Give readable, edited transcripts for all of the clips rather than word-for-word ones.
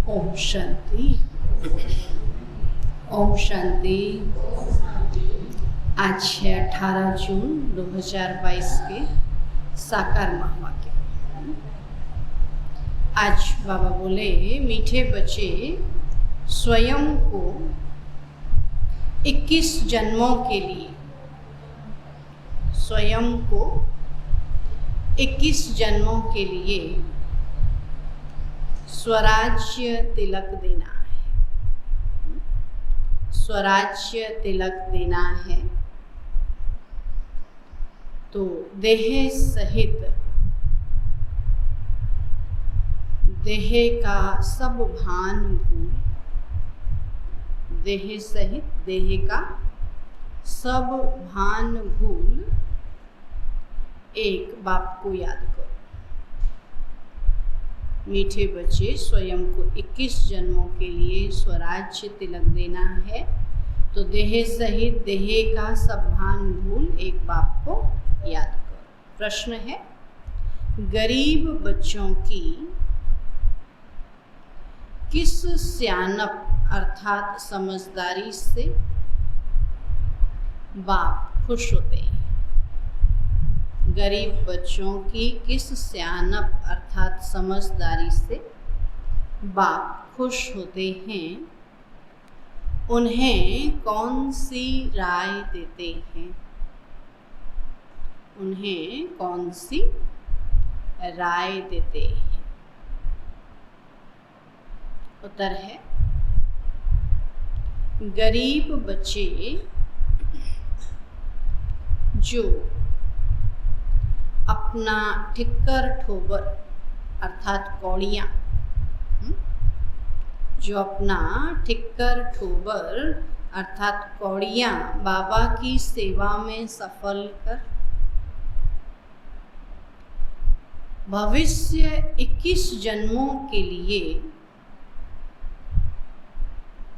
ओम शांति। ओम शांति। आज है 18 जून 2022 के साकार महावाक्य। आज बाबा बोले, मीठे बच्चे स्वयं को 21 जन्मों के लिए, स्वयं को 21 जन्मों के लिए स्वराज्य तिलक देना है। स्वराज्य तिलक देना है तो देह सहित, देह का सब भान भूल, देह सहित देह का सब भान भूल एक बाप को याद करो। मीठे बच्चे स्वयं को 21 जन्मों के लिए स्वराज्य तिलक देना है तो देह सहित देह का सब भान भूल एक बाप को याद करो। प्रश्न है, गरीब बच्चों की किस सियानप अर्थात समझदारी से बाप खुश होते हैं? गरीब बच्चों की किस सियानप अर्थात समझदारी से बाप खुश होते हैं? उन्हें कौन सी राय देते हैं? उन्हें कौन सी राय देते हैं? उत्तर है, गरीब बच्चे जो अपना ठिक्कर ठोबर अर्थात कौड़ियाँ, जो अपना ठिक्कर ठोबर अर्थात कौड़ियाँ बाबा की सेवा में सफल कर भविष्य 21 जन्मों के लिए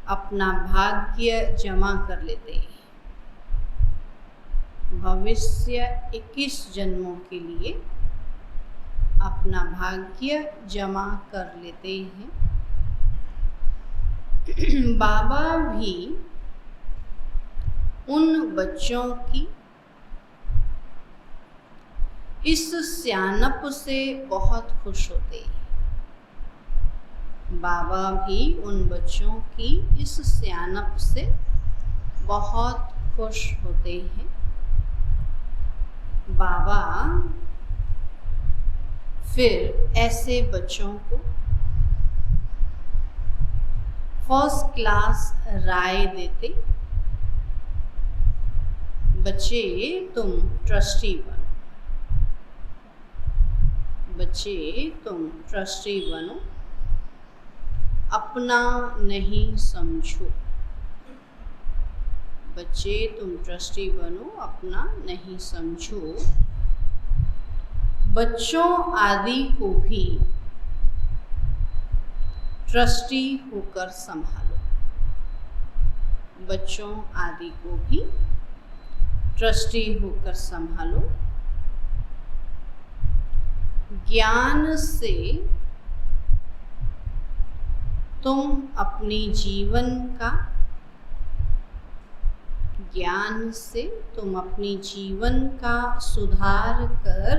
अपना भाग्य जमा कर लेते हैं। भविष्य 21 जन्मों के लिए अपना भाग्य जमा कर लेते हैं। बाबा भी उन बच्चों की इस सियानप से बहुत खुश होते हैं। बाबा भी उन बच्चों की इस सियानप से बहुत खुश होते हैं। बाबा फिर ऐसे बच्चों को फर्स्ट क्लास राय देते, बच्चे तुम ट्रस्टी बनो, बच्चे तुम ट्रस्टी बनो, अपना नहीं समझो। बच्चे तुम ट्रस्टी बनो, अपना नहीं समझो। बच्चों आदि को भी ट्रस्टी होकर संभालो। बच्चों आदि को भी ट्रस्टी होकर संभालो। ज्ञान से तुम अपनी जीवन का, ज्ञान से तुम अपनी जीवन का सुधार कर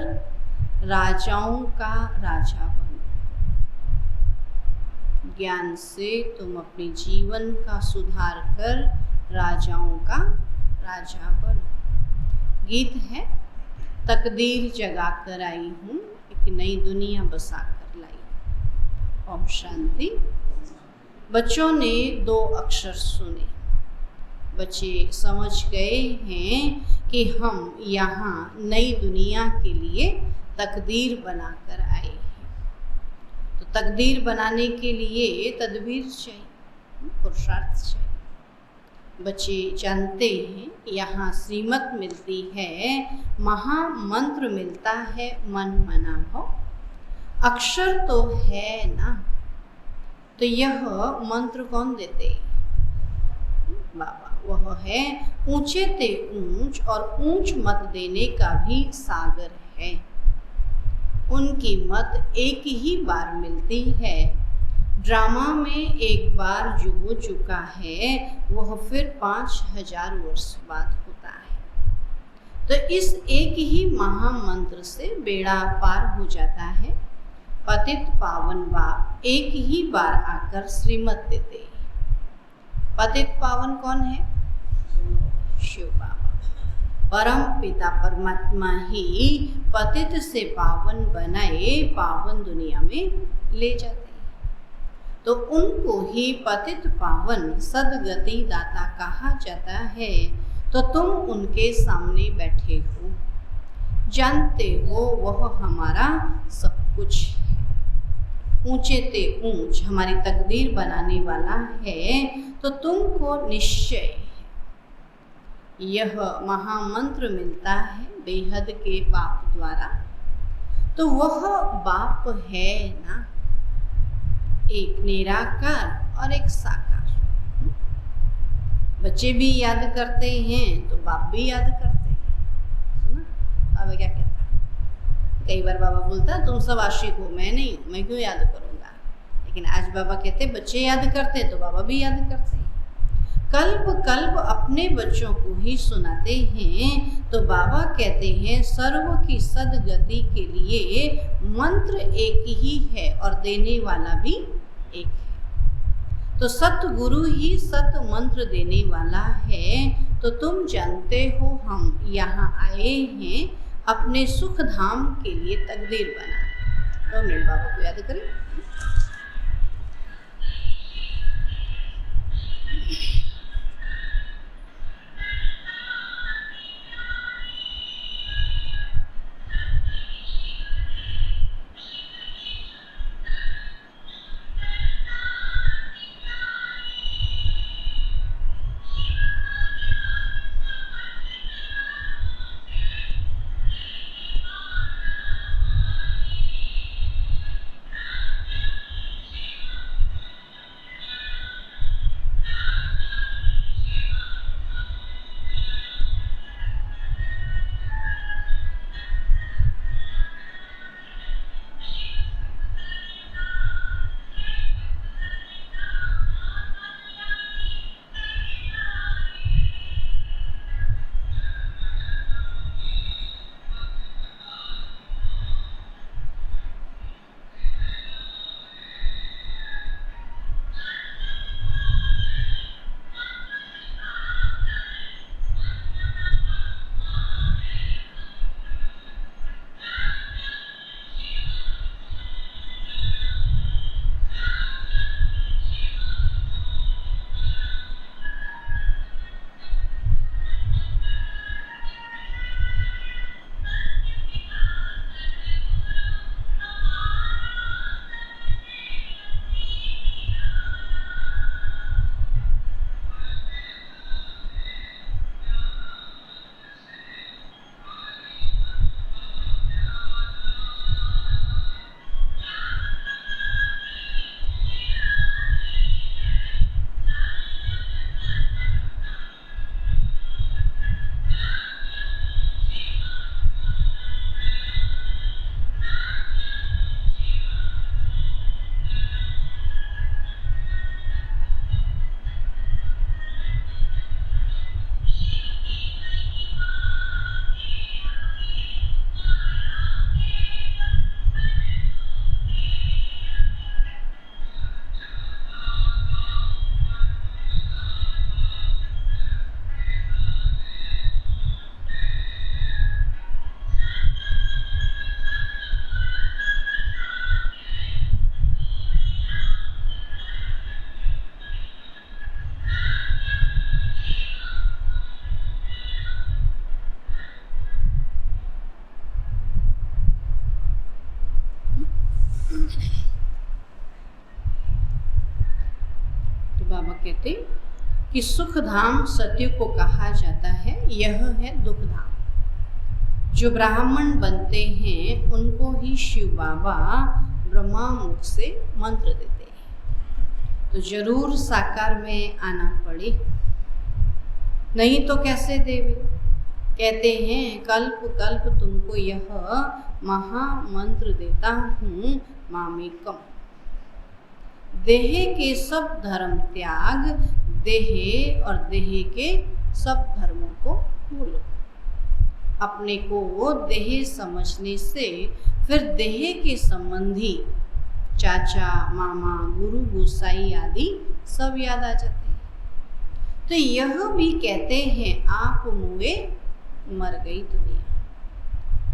राजाओं का राजा बनो। ज्ञान से तुम अपनी जीवन का सुधार कर राजाओं का राजा बनो। गीत है, तकदीर जगा कर आई हूँ, एक नई दुनिया बसा कर लाई। ओम शांति। बच्चों ने 2 अक्षर सुने। बच्चे समझ गए हैं कि हम यहाँ नई दुनिया के लिए तकदीर बनाकर आए हैं। तो तकदीर बनाने के लिए तदबीर चाहिए, पुरुषार्थ चाहिए। बच्चे जानते हैं यहाँ श्रीमत मिलती है, महामंत्र मिलता है, मन मना भव। अक्षर तो है ना, तो यह मंत्र कौन देते हैं? बाबा। वह है ऊंचे ते ऊंच और ऊंच मत देने का भी सागर है। उनकी मत एक ही बार मिलती है ड्रामा में एक बार जो हो चुका है वह फिर 5000 वर्ष बाद होता है। तो इस एक ही महामंत्र से बेड़ा पार हो जाता है। पतित पावन बाप एक ही बार आकर श्रीमत देते हैं। पतित पावन कौन है? शिव बाबा। परम पिता परमात्मा ही पतित से पावन बनाए पावन दुनिया में ले जाते हैं। तो उनको ही पतित पावन सदगति दाता कहा जाता है। तो तुम उनके सामने बैठे हो, जानते हो वह हमारा सब कुछ है, ऊंचे ते ऊंच हमारी तकदीर बनाने वाला है। तो तुमको निश्चय यह महामंत्र मिलता है बेहद के बाप द्वारा। तो वह बाप है ना, एक निराकार और एक साकार। बच्चे भी याद करते हैं तो बाप भी याद करते हैं। सुना बाबा क्या कहता है? कई बार बाबा बोलता तुम सब आशिक हो, मैं नहीं हूँ, मैं क्यों याद करूँगा। लेकिन आज बाबा कहते बच्चे याद करते तो बाबा भी याद करते हैं। कल्प कल्प अपने बच्चों को ही सुनाते हैं। तो बाबा कहते हैं सर्व की सदगति के लिए मंत्र एक ही है और देने वाला भी एक है। तो सतगुरु ही सत मंत्र देने वाला है। तो तुम जानते हो हम यहाँ आए हैं अपने सुख धाम के लिए तकदीर बना। 2 मिनट बाबा को याद करें। तो बाबा कहते कि सुख धाम सत्य को कहा जाता है, यह है दुख धाम। जो ब्राह्मण बनते हैं उनको ही शिव बाबा ब्रह्मा मुख से मंत्र देते हैं। तो जरूर साकार में आना पड़े, नहीं तो कैसे देवे। कहते हैं कल्प कल्प तुमको यह महामंत्र देता हूँ मामेकम। देह के सब धर्म त्याग, देह और देह के सब धर्मों को भूलो। अपने को वो देह समझने से फिर देह के संबंधी चाचा, मामा, गुरु, गोसाई आदि सब याद आ जाते हैं। तो यह भी कहते हैं आप मुए मर गई दुनिया।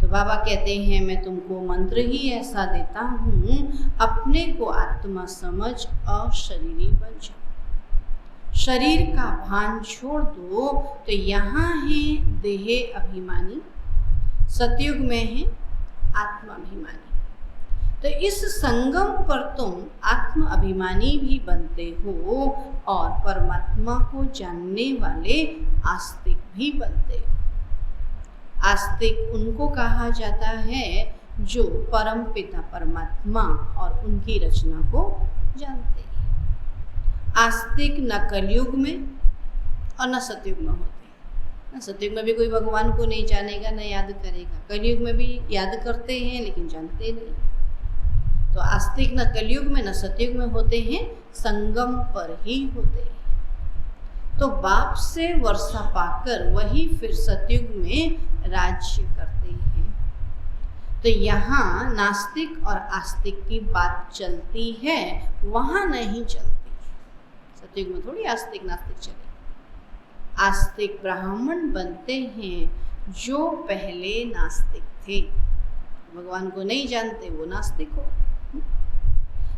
तो बाबा कहते हैं मैं तुमको मंत्र ही ऐसा देता हूँ, अपने को आत्मा समझ और शरीरी बन जाओ। शरीर का भान छोड़ दो। तो यहाँ है देह अभिमानी, सतयुग में है आत्मा अभिमानी। तो इस संगम पर तुम आत्म अभिमानी भी बनते हो और परमात्मा को जानने वाले आस्तिक भी बनते हो। आस्तिक उनको कहा जाता है जो परम पिता परमात्मा और उनकी रचना को जानते हैं। आस्तिक न कलयुग में और न सतयुग में होते हैं। न सतयुग में भी कोई भगवान को नहीं जानेगा, न याद करेगा। कलयुग में भी याद करते हैं लेकिन जानते नहीं। तो आस्तिक न कलयुग में न सतयुग में होते हैं, संगम पर ही होते हैं। तो बाप से वर्षा पाकर वही फिर सतयुग में राज्य करते हैं। तो यहाँ नास्तिक और आस्तिक की बात चलती है, वहाँ नहीं चलती। सतयुग में थोड़ी आस्तिक नास्तिक चले। आस्तिक ब्राह्मण बनते हैं जो पहले नास्तिक थे, भगवान को नहीं जानते, वो नास्तिक हो।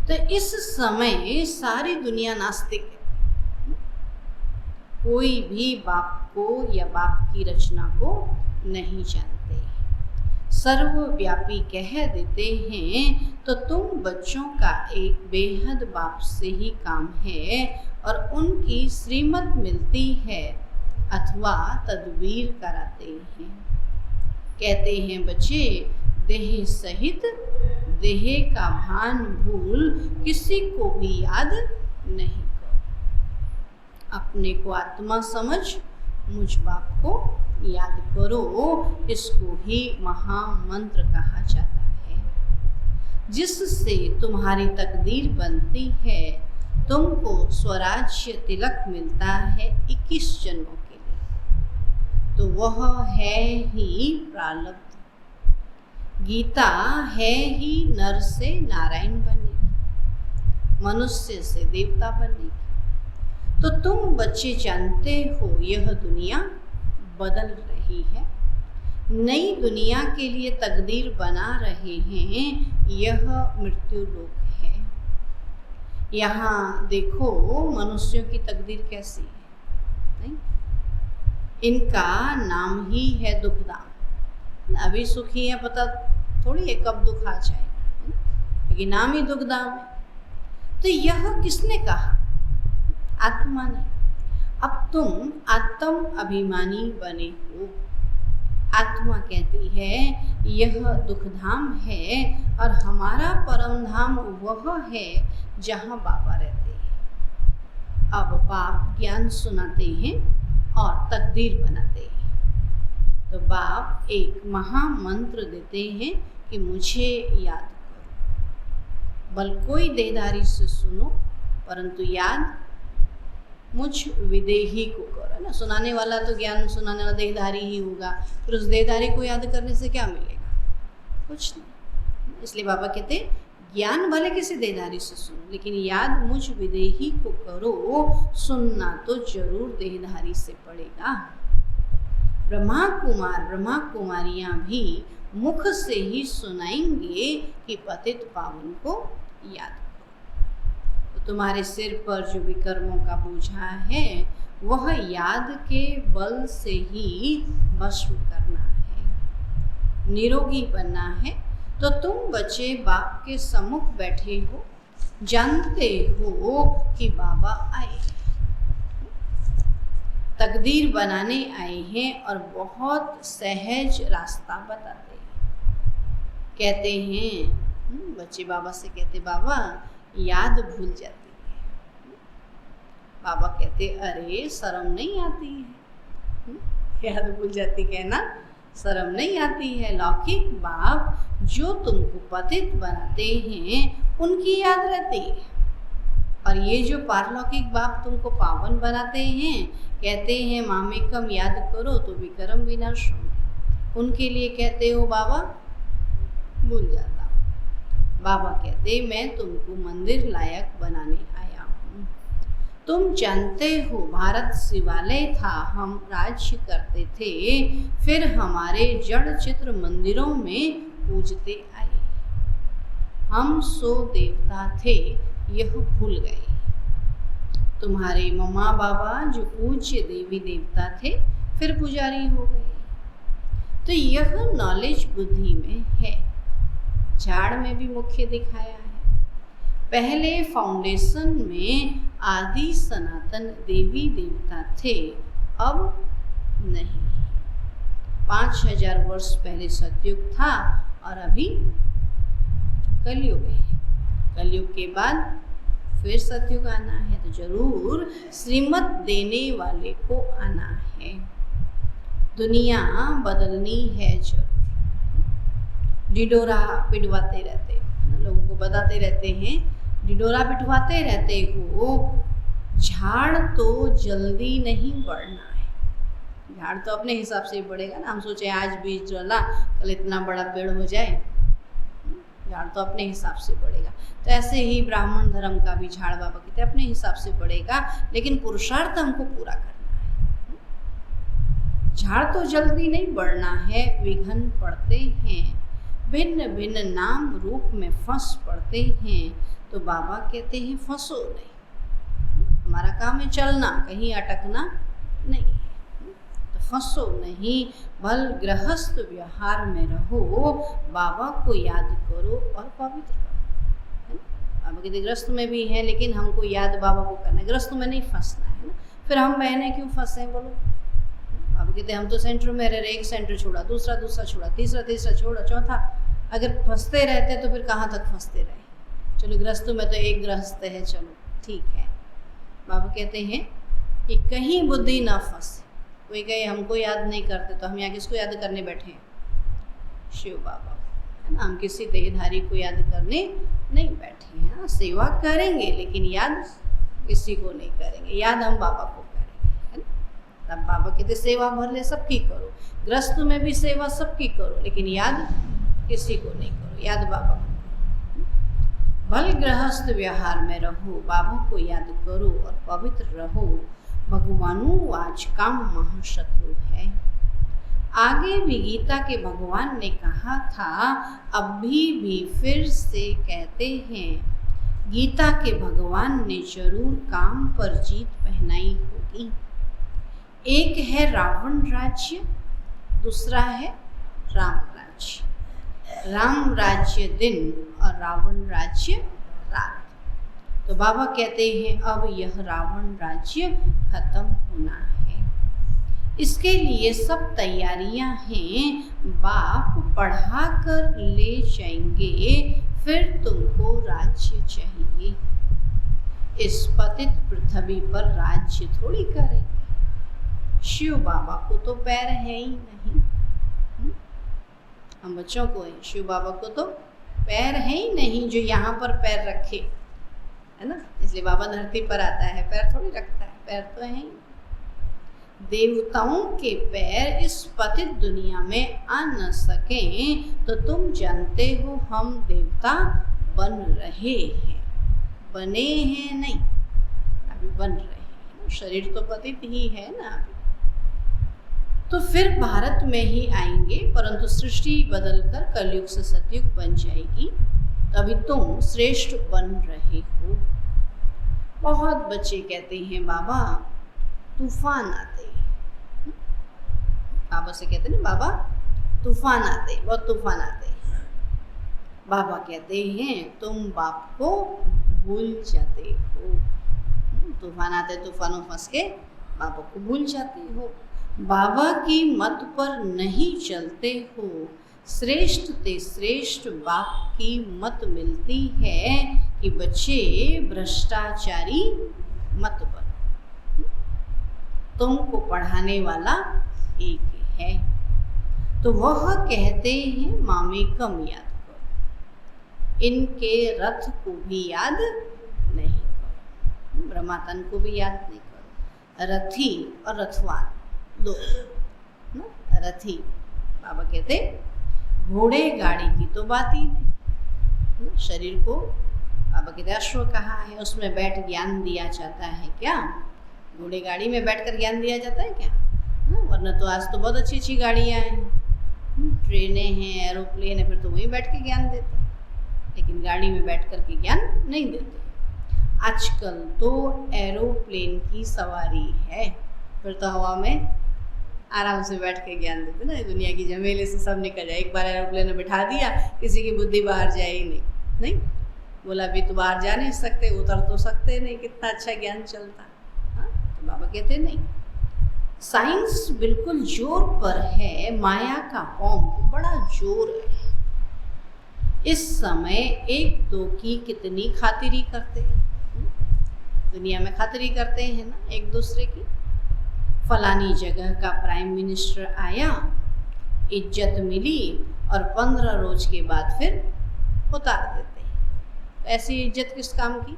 तो इस समय सारी दुनिया नास्तिक है। कोई भी बाप को या बाप की रचना को नहीं जानते। सर्वव्यापी कह देते हैं। तो तुम बच्चों का एक बेहद बाप से ही काम है और उनकी श्रीमत मिलती है अथवा तदबीर कराते हैं। कहते हैं बच्चे, देह सहित देह का भान भूल किसी को भी याद नहीं करो। अपने को आत्मा समझ मुझ बाप को याद करो। इसको ही महामंत्र कहा जाता है, जिससे तुम्हारी तकदीर बनती है। तुमको स्वराज्य तिलक मिलता है 21 जन्मों के लिए। तो वह है ही प्रारब्ध। गीता है ही नर से नारायण बनने की, मनुष्य से देवता बनने की। तो तुम बच्चे जानते हो यह दुनिया बदल रही है, नई दुनिया के लिए तकदीर बना रहे हैं। यह मृत्यु लोक है। यहाँ देखो मनुष्यों की तकदीर कैसी है, नहीं? इनका नाम ही है दुखदाम। अभी सुखी है, पता थोड़ी है कब दुख आ जाएगा, लेकिन नाम ही दुखदाम है। तो यह किसने कहा? आत्मा ने। अब तुम आत्म अभिमानी बने हो। आत्मा कहती है यह दुखधाम है और हमारा परम धाम वह है जहाँ बाबा रहते हैं। अब बाप ज्ञान सुनाते हैं और तकदीर बनाते हैं। तो बाप एक महामंत्र देते हैं कि मुझे याद करो। बल कोई देहधारी से सुनो, परंतु याद मुझ विदेही को करो। ना सुनाने वाला तो ज्ञान सुनाने वाला देहधारी ही होगा, फिर उस देहधारी को याद करने से क्या मिलेगा? कुछ नहीं। इसलिए बाबा कहते ज्ञान भले किसी देहधारी से सुनो, लेकिन याद मुझ विदेही को करो। सुनना तो जरूर देहधारी से पड़ेगा। ब्रह्मा कुमार ब्रह्मा कुमारियाँ भी मुख से ही सुनाएंगे कि पतित पावन को याद करो। तो तुम्हारे सिर पर जो विकर्मों का बोझा है वह याद के बल से ही भस्म करना है, निरोगी बनना है। तो तुम बच्चे बाप के सम्मुख बैठे हो, जानते हो कि बाबा आए, तकदीर बनाने आए हैं और बहुत सहज रास्ता बताते हैं। कहते हैं बच्चे बाबा से कहते, बाबा याद भूल जाती है। बाबा कहते अरे शर्म नहीं आती है, याद भूल जाती, कहना शर्म नहीं आती है। लौकिक बाप जो तुमको पतित बनाते हैं उनकी याद रहती है, और ये जो पारलौकिक बाप तुमको पावन बनाते हैं, कहते हैं मामेकम याद करो तो विक्रम विनाश होंगे, उनके लिए कहते हो बाबा भूल जाता। बाबा कहते मैं तुमको मंदिर लायक बनाने आया हूँ। तुम जानते हो भारत शिवालय था, हम राज्य करते थे, फिर हमारे जड़ चित्र मंदिरों में पूजते आए। हम सो देवता थे, यह भूल गए। तुम्हारे मम्मा बाबा जो पूज्य देवी देवता थे, फिर पुजारी हो गए। तो यह नॉलेज बुद्धि में है। झाड़ में भी मुख्य दिखाया है। पहले फाउंडेशन में आदि सनातन देवी देवता थे, अब नहीं। 5000 वर्ष पहले सतयुग था और अभी कलयुग है। कलयुग के बाद फिर सतयुग आना है, तो जरूर श्रीमत देने वाले को आना है। दुनिया बदलनी है जरूर। डिडोरा पिटवाते रहते हैं, लोगों को बताते रहते हैं, डिडोरा पिटवाते रहते हो, झाड़ तो जल्दी नहीं बढ़ना है। झाड़ तो अपने हिसाब से ही बढ़ेगा ना। हम सोचे आज बीज डाला, कल इतना बड़ा पेड़ हो जाए, झाड़ तो अपने हिसाब से बढ़ेगा। तो ऐसे ही ब्राह्मण धर्म का भी झाड़ बाबा कहते अपने हिसाब से बढ़ेगा, लेकिन पुरुषार्थ हमको पूरा करना है। झाड़ तो जल्दी नहीं बढ़ना है, विघ्न पड़ते हैं, भिन्न भिन्न नाम रूप में फंस पड़ते हैं। तो बाबा कहते हैं फंसो नहीं, हमारा काम है चलना, कहीं अटकना नहीं है। तो फंसो नहीं, भल गृहस्थ व्यवहार में रहो, बाबा को याद करो और पवित्र रहो। बाबा कहते गृहस्थ में भी है, लेकिन हमको याद बाबा को करना है, गृहस्थ में नहीं फंसना है ना। फिर हम बहनें क्यों फंसे बोलो? बाबा कहते हम तो सेंटर में रह रहे, एक सेंटर छोड़ा, दूसरा छोड़ा, तीसरा छोड़ा, चौथा। अगर फंसते रहते तो फिर कहाँ तक फंसते रहे? चलो गृहस्थ में तो एक गृहस्थ है, चलो ठीक है। बाबा कहते हैं कि कहीं बुद्धि ना फंसे। कोई कहे हमको याद नहीं करते, तो हम यहाँ किसको याद करने बैठे हैं? शिव बाबा, है ना। हम किसी देहधारी को याद करने नहीं बैठे हैं। हाँ, सेवा करेंगे, लेकिन याद किसी को नहीं करेंगे, याद हम बाबा को करेंगे, है ना। तब बाबा कहते सेवा भले सबकी करो, गृहस्थ में भी सेवा सबकी करो, लेकिन याद किसी को नहीं करो, याद बाबा को। भल गृहस्थ व्यवहार में रहो, बाबा को याद करो और पवित्र रहो। भगवानु आज काम महाशत्रु है। आगे भी गीता के भगवान ने कहा था, अभी भी फिर से कहते हैं, गीता के भगवान ने जरूर काम पर जीत पहनाई होगी। एक है रावण राज्य, दूसरा है राम राज्य। राम राज्य दिन और रावण राज्य रात। तो बाबा कहते हैं अब यह रावण राज्य खत्म होना है। इसके लिए सब तैयारियां हैं। बाप पढ़ा कर ले जाएंगे, फिर तुमको राज्य चाहिए। इस पतित पृथ्वी पर राज्य थोड़ी करेंगे। शिव बाबा को तो पैर है ही नहीं। हम बच्चों को है, शिव बाबा को तो पैर है ही नहीं जो यहाँ पर पैर रखे, है ना। इसलिए बाबा धरती पर आता है, पैर थोड़ी रखता है, पैर तो है ही। देवताओं के पैर इस पतित दुनिया में आ न सके, तो तुम जानते हो हम देवता बन रहे हैं। बने हैं नहीं, अभी बन रहे हैं। शरीर तो पतित ही है ना अभी। तो फिर भारत में ही आएंगे, परंतु सृष्टि बदलकर कलयुग से सतयुग बन जाएगी। तभी तुम श्रेष्ठ बन रहे हो। बहुत बच्चे कहते हैं बाबा तूफान आते हैं। बाबा से कहते हैं ना बाबा तूफान आते, बहुत तूफान आते। बाबा कहते हैं तुम बाप को भूल जाते हो। तूफान आते, तूफानों फंस के बाबा को भूल जाते हो। बाबा की मत पर नहीं चलते हो। श्रेष्ठ ते श्रेष्ठ बाप की मत मिलती है कि बच्चे भ्रष्टाचारी मत बनो। तुमको पढ़ाने वाला एक है। तो वह कहते हैं मामेकम याद करो, इनके रथ को भी याद नहीं करो। परमात्मा को भी याद नहीं करो। रथी और रथवान दो ना। रथी बाबा कहते घोड़े गाड़ी की तो बात ही नहीं। शरीर को बाबा कहते अश्व कहा है, उसमें बैठ ज्ञान दिया जाता है क्या? घोड़े गाड़ी में बैठकर ज्ञान दिया जाता है क्या? वरना तो आज तो बहुत अच्छी अच्छी गाड़ियाँ हैं, ट्रेनें हैं, एरोप्लेन है, फिर तो वहीं बैठ के ज्ञान देते हैं, लेकिन गाड़ी में बैठ कर के ज्ञान नहीं देते। आजकल तो एरोप्लेन की सवारी है, फिर तो हवा में आराम से बैठ के ज्ञान देते ना। दुनिया की झमेले से सब निकल जाए। एक बार एरोप्लेन में बिठा दिया, किसी की बुद्धि बाहर जाए ही नहीं। बोला भी तो बाहर जा नहीं सकते, उतर तो सकते नहीं, कितना अच्छा ज्ञान चलता। हाँ, तो बाबा कहते नहीं, साइंस बिल्कुल जोर पर है, माया का पंप बड़ा जोर है। इस समय एक दो की कितनी खातिरी करते हैं, दुनिया में खातिरी करते हैं ना एक दूसरे की। फलानी जगह का प्राइम मिनिस्टर आया, इज्जत मिली, और 15 रोज के बाद फिर उतार देते हैं। ऐसी इज्जत किस काम की?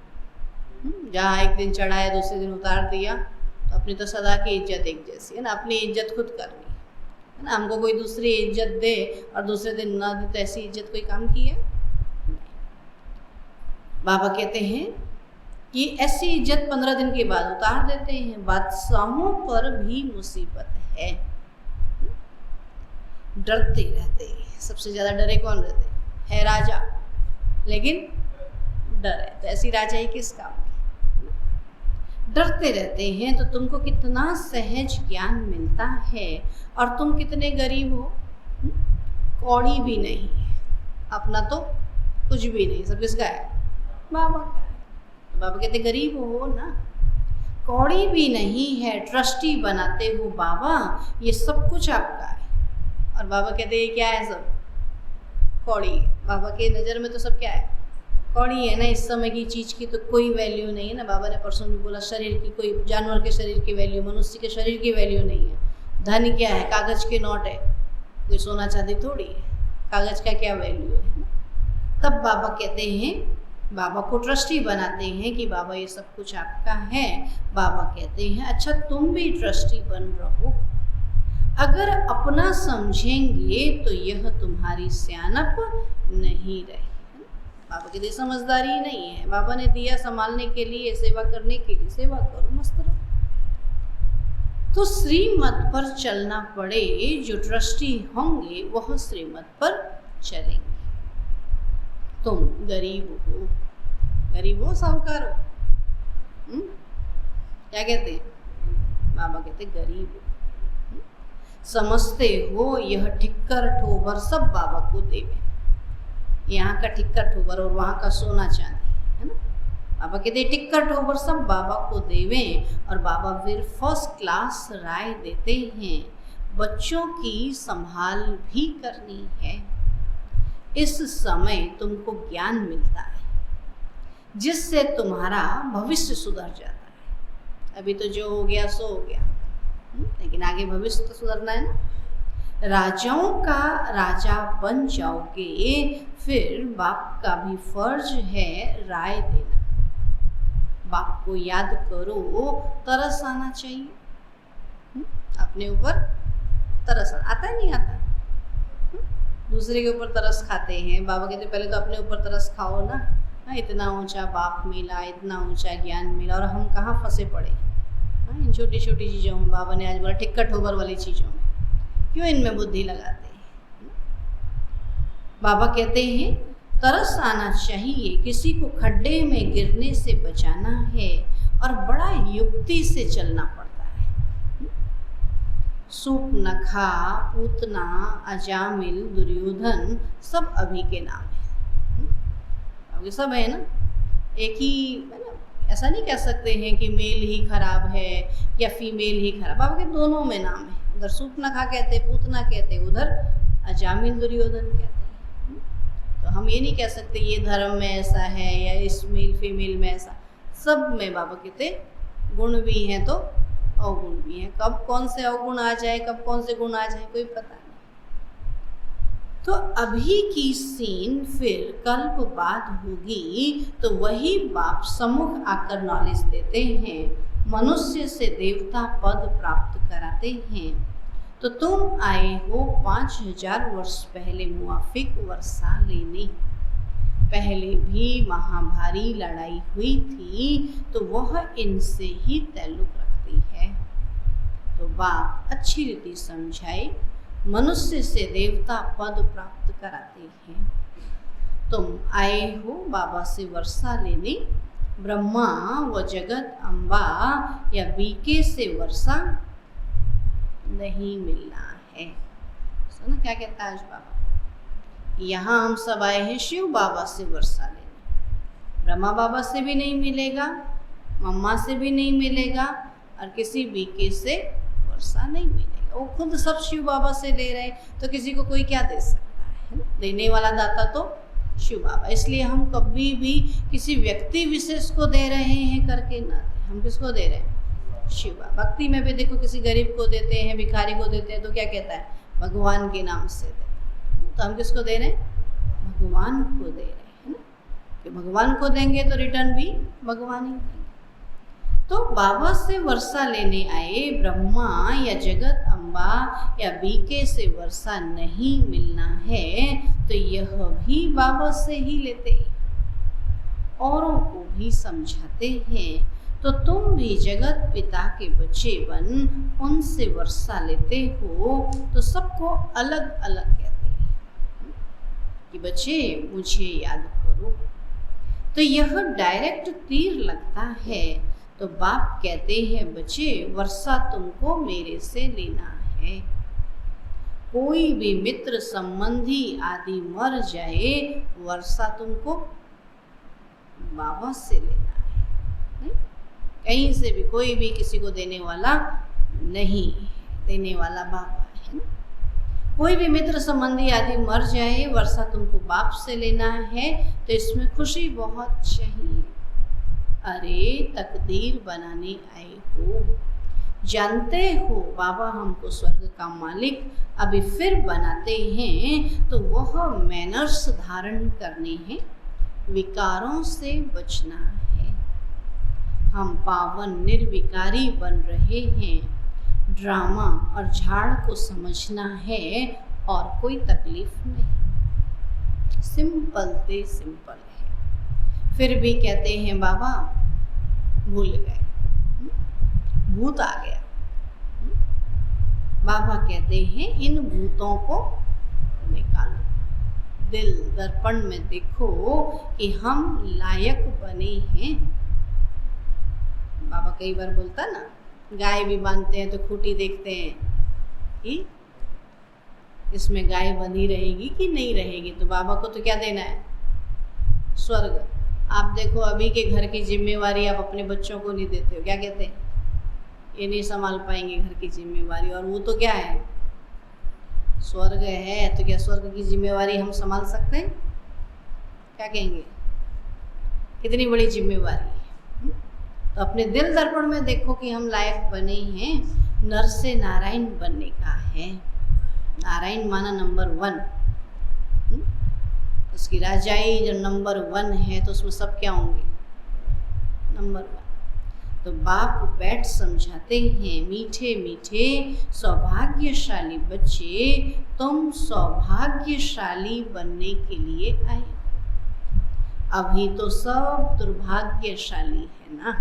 जहाँ एक दिन चढ़ाया दूसरे दिन उतार दिया, तो अपनी तो सदा की इज्जत एक जैसी है ना। अपनी इज्जत खुद करनी है ना। हमको कोई दूसरी इज्जत दे और दूसरे दिन ना दे, तो ऐसी इज्जत कोई काम की है? नहीं। बाबा कहते हैं कि ऐसी इज्जत 15 दिन के बाद उतार देते हैं। बादशाहों पर भी मुसीबत है, डरते रहते हैं। सबसे ज़्यादा डरे कौन रहते है? राजा, लेकिन डर है तो ऐसी राजा ही किस काम की? डरते रहते हैं तो तुमको कितना सहज ज्ञान मिलता है, और तुम कितने गरीब हो। कौड़ी भी नहीं, अपना तो कुछ भी नहीं, सब किसका है? बाबा का है। तो बाबा कहते गरीब हो ना, कौड़ी भी नहीं है, ट्रस्टी बनाते हो बाबा, ये सब कुछ आपका है। और बाबा कहते ये क्या है? सब कौड़ी है। बाबा के नज़र में तो सब क्या है? कौड़ी है ना। इस समय की चीज़ की तो कोई वैल्यू नहीं है ना। बाबा ने परसों भी बोला, शरीर की, कोई जानवर के शरीर की वैल्यू, मनुष्य के शरीर की वैल्यू नहीं है। धन क्या है? कागज़ के नोट है, कोई सोना चांदी थोड़ी है। कागज़ का क्या वैल्यू है? तब बाबा कहते हैं, बाबा को ट्रस्टी बनाते हैं कि बाबा ये सब कुछ आपका है। बाबा कहते हैं अच्छा तुम भी ट्रस्टी बन रहो, अगर अपना समझेंगे तो यह तुम्हारी सियानप नहीं रही। बाबा कहते समझदारी नहीं है। बाबा ने दिया संभालने के लिए, सेवा करने के लिए, सेवा करो, मस्त रहो। तो श्रीमत पर चलना पड़े, जो ट्रस्टी होंगे वह श्रीमत पर चलेंगे। तुम गरीब हो, गरीब हो साहूकार हो, क्या कहते हैं? बाबा कहते गरीब हो। समझते हो यह ठिक्कर ठोबर सब बाबा को देवे। यहाँ का ठिक्कर ठोबर और वहाँ का सोना चांदी है ना। बाबा कहते टिक्कर ठोबर सब बाबा को देवें, और बाबा फिर फर्स्ट क्लास राय देते हैं, बच्चों की संभाल भी करनी है। इस समय तुमको ज्ञान मिलता है जिससे तुम्हारा भविष्य सुधर जाता है। अभी तो जो हो गया सो हो गया, लेकिन आगे भविष्य तो सुधरना है ना। राजाओं का राजा बन जाओगे, फिर बाप का भी फर्ज है राय देना। बाप को याद करो, तरस आना चाहिए अपने ऊपर। तरस आता है, नहीं आता? दूसरे के ऊपर तरस खाते हैं। बाबा कहते पहले तो अपने ऊपर तरस खाओ ना। इतना ऊंचा बाप मिला, इतना ऊंचा ज्ञान मिला, और हम कहाँ फंसे पड़े इन छोटी छोटी चीज़ों में। बाबा ने आज बोला टिक्कर ठोबर वाली चीज़ों में क्यों इनमें बुद्धि लगाते हैं। बाबा कहते हैं तरस आना चाहिए, किसी को खड्डे में गिरने से बचाना है, और बड़ा युक्ति से चलना पड़ता है। सूर्पनखा, पूतना, अजामिल, दुर्योधन सब अभी के नाम है। ये सब है ना, एक ही मतलब ऐसा नहीं कह सकते हैं कि मेल ही खराब है या फीमेल ही खराब। बाबा के दोनों में नाम है। उधर सूर्पनखा कहते, पूतना कहते, उधर अजामिल दुर्योधन कहते। तो हम ये नहीं कह सकते ये धर्म में ऐसा है या इस मेल फीमेल में ऐसा। सब में बाबा कहते गुण भी हैं तो अवगुण भी हैं। कब कौन से अवगुण आ जाए, कब कौन से गुण आ जाए, कोई पता नहीं। तो अभी की सीन फिर कल्प बाद होगी, तो वही बाप सम्मुख आकर नॉलेज देते हैं, मनुष्य से देवता पद प्राप्त कराते हैं। तो तुम आए हो 5000 वर्ष पहले मुआफिक वर्षा लेने। पहले भी महाभारी लड़ाई हुई थी, तो वह इनसे ही ताल्लुक रखती है। तो बाप अच्छी रीति समझाए, मनुष्य से देवता पद प्राप्त कराते हैं। तुम आए हो बाबा से वर्षा लेने, ब्रह्मा व जगत अम्बा या बीके से वर्षा नहीं मिलना है। सुनो क्या कहता है आज बाबा, यहाँ हम सब आए हैं शिव बाबा से वर्षा लेने। ब्रह्मा बाबा से भी नहीं मिलेगा, मम्मा से भी नहीं मिलेगा, और किसी बीके से वर्षा नहीं मिलेगा। वो खुद सब शिव बाबा से ले रहे, तो किसी को कोई क्या दे सकता है ना? देने वाला दाता तो शिव बाबा। इसलिए हम कभी भी किसी व्यक्ति विशेष को दे रहे हैं करके ना दें। हम किसको दे रहे हैं? शिव बाबा। भक्ति में भी देखो, किसी गरीब को देते हैं, भिखारी को देते हैं, तो क्या कहता है? भगवान के नाम से देते हैं। तो हम किसको दे रहे हैं? भगवान को दे रहे हैं ना, कि भगवान को देंगे तो रिटर्न भी भगवान ही देंगे। तो बाबा से वर्षा लेने आए, ब्रह्मा या जगत अम्बा या बीके से वर्षा नहीं मिलना है, तो यह भी बाबा से ही लेते, औरों को भी समझाते हैं। तो तुम भी जगत पिता के बच्चे बन उनसे वर्षा लेते हो, तो सबको अलग अलग कहते हैं कि बच्चे मुझे याद करो। तो यह डायरेक्ट तीर लगता है। तो बाप कहते हैं बच्चे वर्षा तुमको मेरे से लेना है। कोई भी मित्र संबंधी आदि मर जाए, वर्षा तुमको बाबा से लेना है। कहीं से भी कोई भी किसी को देने वाला नहीं, देने वाला बाबा है ना। कोई भी मित्र संबंधी आदि मर जाए, वर्षा तुमको बाप से लेना है। तो इसमें खुशी बहुत चाहिए। अरे तकदीर बनाने आए हो, जानते हो बाबा हमको स्वर्ग का मालिक अभी फिर बनाते हैं, तो वह मैनर्स धारण करने हैं, विकारों से बचना है। हम पावन निर्विकारी बन रहे हैं, ड्रामा और झाड़ को समझना है और कोई तकलीफ नहीं, सिंपल ते सिंपल है। फिर भी कहते हैं बाबा भूल गए, भूत आ गया। बाबा कहते हैं इन भूतों को निकालो, दिल दर्पण में देखो कि हम लायक बने हैं। बाबा कई बार बोलता ना, गाय भी बांधते हैं तो खूंटी देखते हैं कि इसमें गाय बंधी रहेगी कि नहीं रहेगी। तो बाबा को तो क्या देना है? स्वर्ग। आप देखो अभी के घर की जिम्मेवारी आप अपने बच्चों को नहीं देते हो, क्या कहते हैं? ये नहीं संभाल पाएंगे घर की जिम्मेवारी, और वो तो क्या है? स्वर्ग है। तो क्या स्वर्ग की जिम्मेवारी हम संभाल सकते हैं? क्या कहेंगे? कितनी बड़ी जिम्मेवारी है। तो अपने दिल दर्पण में देखो कि हम लायक बने हैं, नर से नारायण बनने का है। नारायण माना नंबर 1, उसकी राजाई जब नंबर 1 है तो उसमें सब क्या होंगे? नंबर 1। तो बाप बैठ समझाते हैं, मीठे मीठे सौभाग्यशाली बच्चे, तुम सौभाग्यशाली बनने के लिए आए हो। अभी तो सब दुर्भाग्यशाली है ना।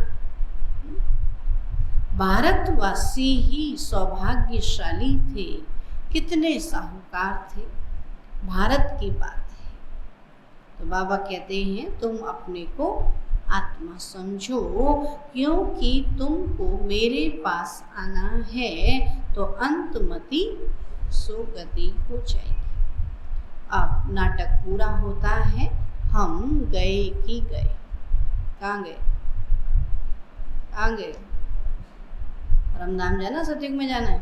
भारतवासी ही सौभाग्यशाली थे, कितने साहूकार थे। भारत की बात है। तो बाबा कहते हैं तुम अपने को आत्मा समझो, क्योंकि तुमको मेरे पास आना है, तो अंतमति सुगति हो जाएगी। अब नाटक पूरा होता है, हम गए कि गए? कहाँ गए? कहाँ गए? परमधाम जाना, सतयुग में जाना है।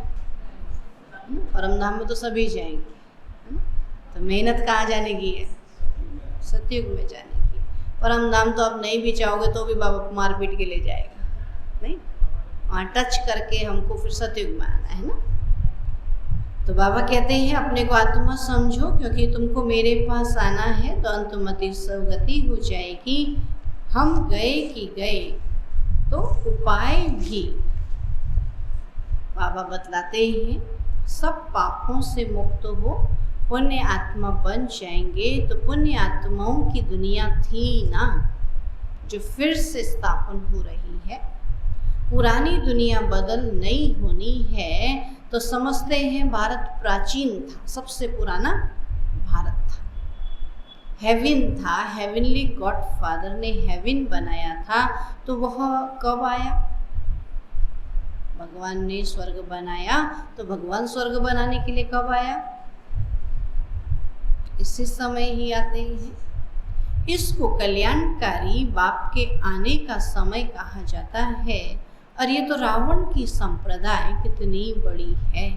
परमधाम में तो सभी जाएंगे, है ना। तो मेहनत कहाँ जाने की है? सतयुग में जाने की। परमधाम तो आप नहीं भी चाहोगे तो भी बाबा मार पीट के ले जाएगा, नहीं, वहाँ टच करके हमको फिर सतयुग में आना है ना। तो बाबा कहते हैं अपने को आत्मा समझो, क्योंकि तुमको मेरे पास आना है तो अंतमति सवगति हो जाएगी। हम गए कि गए तो उपाय भी बाबा बतलाते हैं। सब पापों से मुक्त हो, पुण्य आत्मा बन जाएंगे। तो पुण्य आत्माओं की दुनिया थी ना, जो फिर से स्थापन हो रही है। पुरानी दुनिया बदल नहीं होनी है। तो समझते हैं भारत प्राचीन था, सबसे पुराना भारत था, हेवन था, हेवनली गॉड फादर ने हेवन बनाया था। तो वह कब आया? भगवान ने स्वर्ग बनाया। तो भगवान स्वर्ग बनाने के लिए कब आया? इसी समय ही आते हैं। इसको कल्याणकारी बाप के आने का समय कहा जाता है। और ये तो रावण की संप्रदाय कितनी बड़ी है,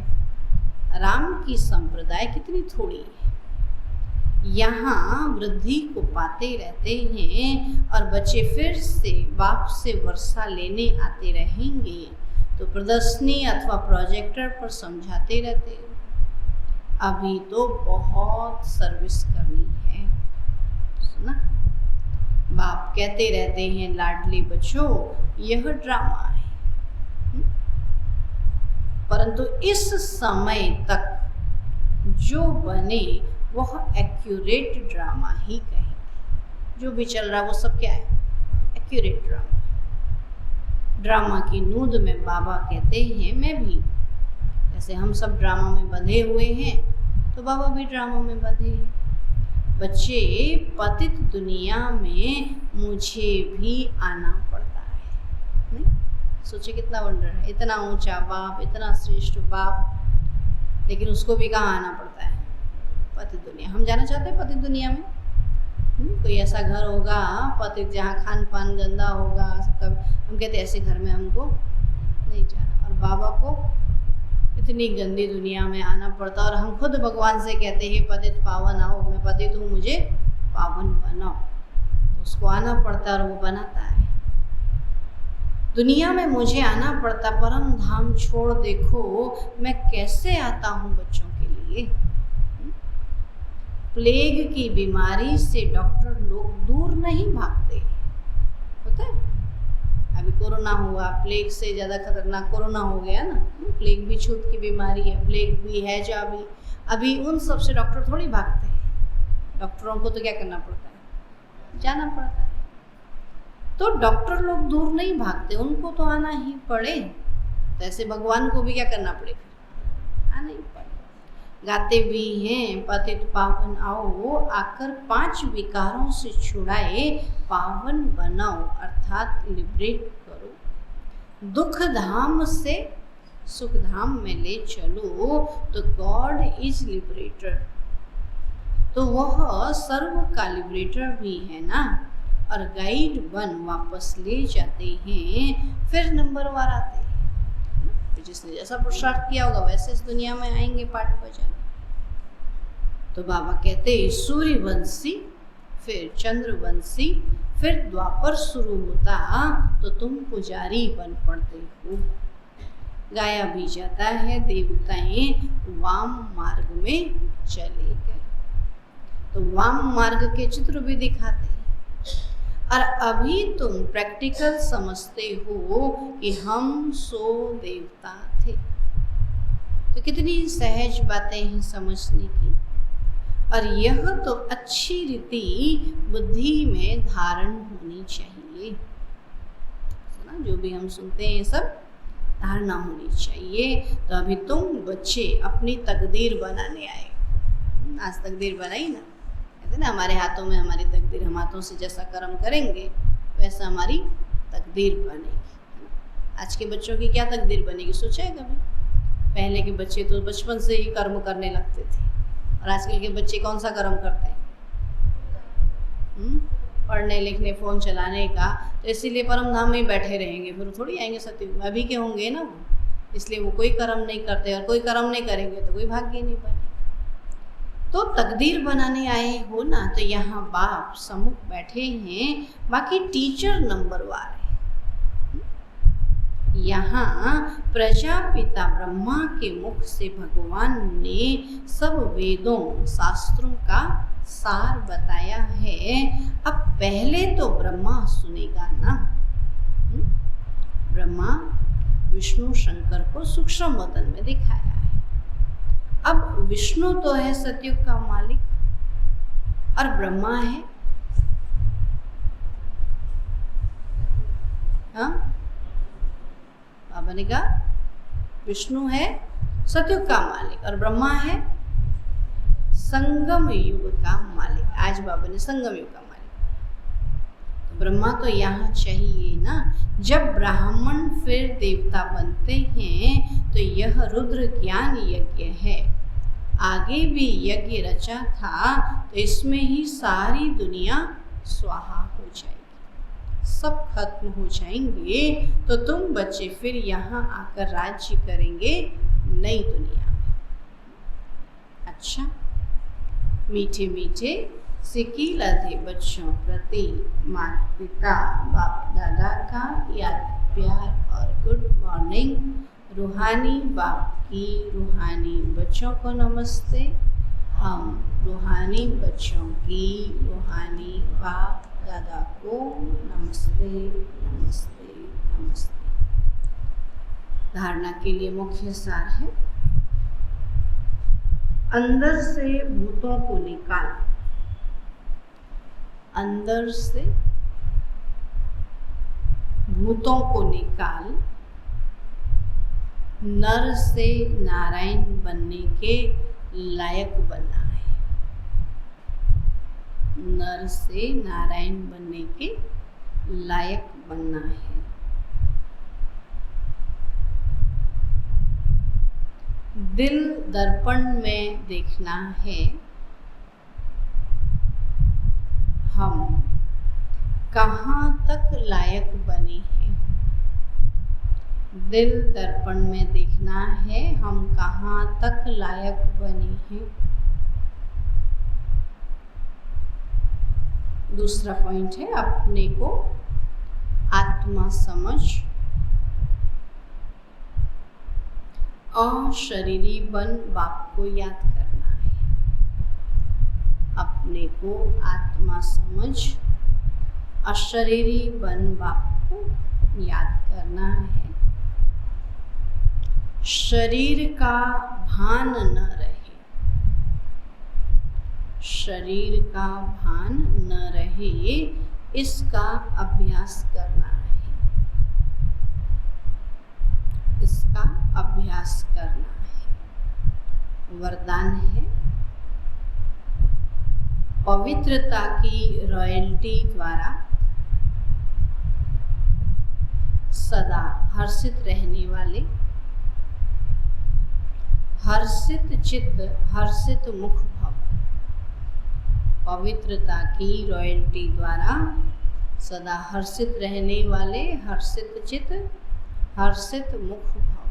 राम की संप्रदाय कितनी थोड़ी है। यहाँ वृद्धि को पाते रहते हैं और बच्चे फिर से बाप से वर्षा लेने आते रहेंगे। तो प्रदर्शनी अथवा प्रोजेक्टर पर समझाते रहते हैं। अभी तो बहुत सर्विस करनी है, सुना? बाप कहते रहते हैं लाडले बच्चों यह ड्रामा है, परंतु इस समय तक जो बने वह एक्यूरेट ड्रामा ही कहेंगे। जो भी चल रहा वो सब क्या है? Accurate drama. ड्रामा की नूंद में बाबा कहते हैं मैं भी, जैसे हम सब ड्रामा में बंधे हुए हैं तो बाबा भी ड्रामा में बंधे हैं। बच्चे पतित दुनिया में मुझे भी आना पड़ता है। नहीं सोचे कितना वंडर है, इतना ऊंचा बाप, इतना श्रेष्ठ बाप, लेकिन उसको भी कहाँ आना पड़ता है? पतित दुनिया। हम जाना चाहते हैं पतित दुनिया में? कोई ऐसा घर होगा पतित जहाँ खान पान गंदा होगा सबका, हम कहते ऐसे घर में हमको नहीं जाना। और बाबा को इतनी गंदी दुनिया में आना पड़ता, और हम खुद भगवान से कहते हैं पतित पावन आओ, मैं पतित हूँ मुझे पावन बनाओ। तो उसको आना पड़ता है और वो बनाता है। दुनिया में मुझे आना पड़ता, परम धाम छोड़ देखो मैं कैसे आता हूँ बच्चों के लिए। प्लेग की बीमारी से डॉक्टर लोग दूर नहीं भागते, होता है? अभी कोरोना हुआ, प्लेग से ज़्यादा खतरनाक कोरोना हो गया ना। प्लेग भी छूत की बीमारी है, प्लेग भी है जा भी। अभी उन सब से डॉक्टर थोड़ी भागते हैं। डॉक्टरों को तो क्या करना पड़ता है? जाना पड़ता है। तो डॉक्टर लोग दूर नहीं भागते, उनको तो आना ही पड़े। तो ऐसे भगवान को भी क्या करना पड़ेगा? आना ही पड़े। गाते भी हैं पतित पावन आओ, आकर 5 विकारों से छुड़ाए पावन बनाओ, अर्थात लिबरेट करो। दुख धाम से सुख धाम में ले चलो। तो गॉड इज लिबरेटर। तो वह सर्व का लिबरेटर भी है ना, और गाइड बन वापस ले जाते हैं। फिर नंबरवार आते हैं। जिसने जैसा पुरुषार्थ किया होगा वैसे इस दुनिया में आएंगे पाठ बजाने। तो बाबा कहते सूर्यवंशी, फिर चंद्रवंशी, फिर द्वापर शुरू होता तो तुम पुजारी बन पड़ते हो। गाया भी जाता है देवताएं वाम मार्ग में चले गए। तो वाम मार्ग के चित्र भी दिखाते हैं। और अभी तुम प्रैक्टिकल समझते हो कि हम सो देवता थे। तो कितनी सहज बातें हैं समझने की। और यह तो अच्छी रीति बुद्धि में धारण होनी चाहिए। सुना, जो भी हम सुनते हैं सब धारणा होनी चाहिए। तो अभी तुम बच्चे अपनी तकदीर बनाने आए। आज तकदीर बनाई ना, कहते ना हमारे हाथों में हमारी तकदीर, हम हाथों से जैसा कर्म करेंगे वैसा हमारी तकदीर बनेगी। आज के बच्चों की क्या तकदीर बनेगी सोचा है कभी? पहले के बच्चे तो बचपन से ही कर्म करने लगते थे, और आजकल के बच्चे कौन सा कर्म करते हैं? पढ़ने लिखने फ़ोन चलाने का। तो इसीलिए परम धाम में ही बैठे रहेंगे, फिर थोड़ी आएंगे सतयुग में। अभी के होंगे ना वो, इसलिए वो कोई कर्म नहीं करते, और कोई कर्म नहीं करेंगे तो कोई भाग्य नहीं बनेगा। तो तकदीर बनाने आए हो ना, तो यहाँ बाप सम्मुख बैठे हैं, बाकी टीचर नंबरवार है। यहाँ प्रजापिता ब्रह्मा के मुख से भगवान ने सब वेदों शास्त्रों का सार बताया है। अब पहले तो ब्रह्मा सुनेगा ना। ब्रह्मा विष्णु शंकर को सूक्ष्म वतन में दिखाया है। अब विष्णु तो है सतयुग का मालिक और ब्रह्मा है बाबा ने कहा विष्णु है सतयुग का मालिक और ब्रह्मा है संगम युग का मालिक। आज बाबा ने संगम युग का मालिक। तो ब्रह्मा तो यहाँ चाहिए ना। जब ब्राह्मण फिर देवता बनते हैं तो यह रुद्र ज्ञान यज्ञ है। आगे भी यज्ञ रचा था तो इसमें ही सारी दुनिया स्वाहा हो जाएगी, सब खत्म हो जाएंगे। तो तुम बच्चे फिर यहाँ आकर राज्य करेंगे नई दुनिया में। अच्छा, मीठे मीठे सिक्की लधे बच्चों प्रति माता पिता बाप दादा का याद प्यार और गुड मॉर्निंग। रूहानी बाप की रूहानी बच्चों को नमस्ते। हम रूहानी बच्चों की रूहानी बाप दादा को नमस्ते नमस्ते नमस्ते। धारणा के लिए मुख्य सार है, अंदर से भूतों को निकाल, अंदर से भूतों को निकाल, नर से नारायण बनने के लायक बनना है। नर से नारायण बनने के लायक बनना है। दिल दर्पण में देखना है हम कहाँ तक लायक बने हैं। दिल दर्पण में देखना है हम कहाँ तक लायक बने हैं। दूसरा पॉइंट है अपने को आत्मा समझ अशरीरी बन बाप को याद करना है। अपने को आत्मा समझ अशरीरी बन बाप को याद करना है। शरीर का भान न रहे, शरीर का भान न रहे, इसका अभ्यास करना है। इसका अभ्यास करना है। वरदान है, पवित्रता की रॉयल्टी द्वारा सदा हर्षित रहने वाले, हर्षित चित्त हर्षित मुख भव। पवित्रता की रॉयल्टी द्वारा सदा हर्षित रहने वाले, हर्षित चित्त हर्षित मुख भव।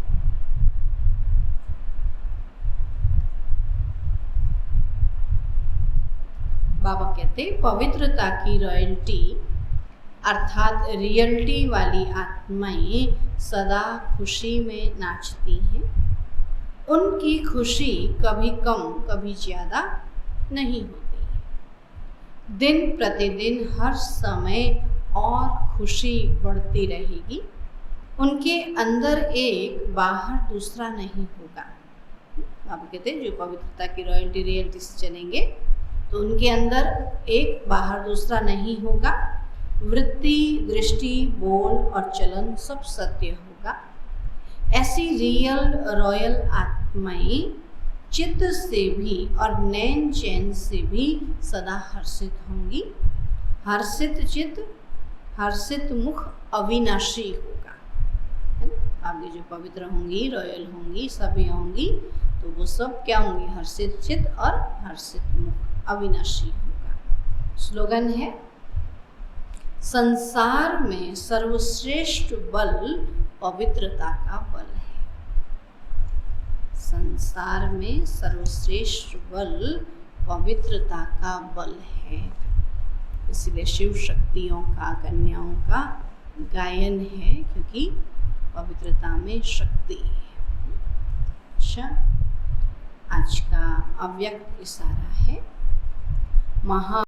बाबा कहते पवित्रता की रॉयल्टी अर्थात रियल्टी वाली आत्माएं सदा खुशी में नाचती हैं। उनकी खुशी कभी कम कभी ज़्यादा नहीं होती है। दिन प्रतिदिन हर समय और खुशी बढ़ती रहेगी। उनके अंदर एक बाहर दूसरा नहीं होगा। आप कहते हैं जो पवित्रता की रॉयल्टी रियल्टी से चलेंगे तो उनके अंदर एक बाहर दूसरा नहीं होगा। वृत्ति दृष्टि बोल और चलन सब सत्य होगा। ऐसी रियल रॉयल आत्माएं चित्त से भी और नैन चैन से भी सदा हर्षित होंगी। हर्षित चित्त हर्षित मुख अविनाशी होगा, है ना। आगे जो पवित्र होंगी रॉयल होंगी सभी होंगी तो वो सब क्या होंगी, हर्षित चित्त और हर्षित मुख अविनाशी होगा। स्लोगन है, संसार में सर्वश्रेष्ठ बल पवित्रता का बल है। संसार में सर्वश्रेष्ठ बल पवित्रता का बल है। इसलिए शिव शक्तियों का कन्याओं का गायन है, क्योंकि पवित्रता में शक्ति है। अच्छा, आज का अव्यक्त इशारा है महा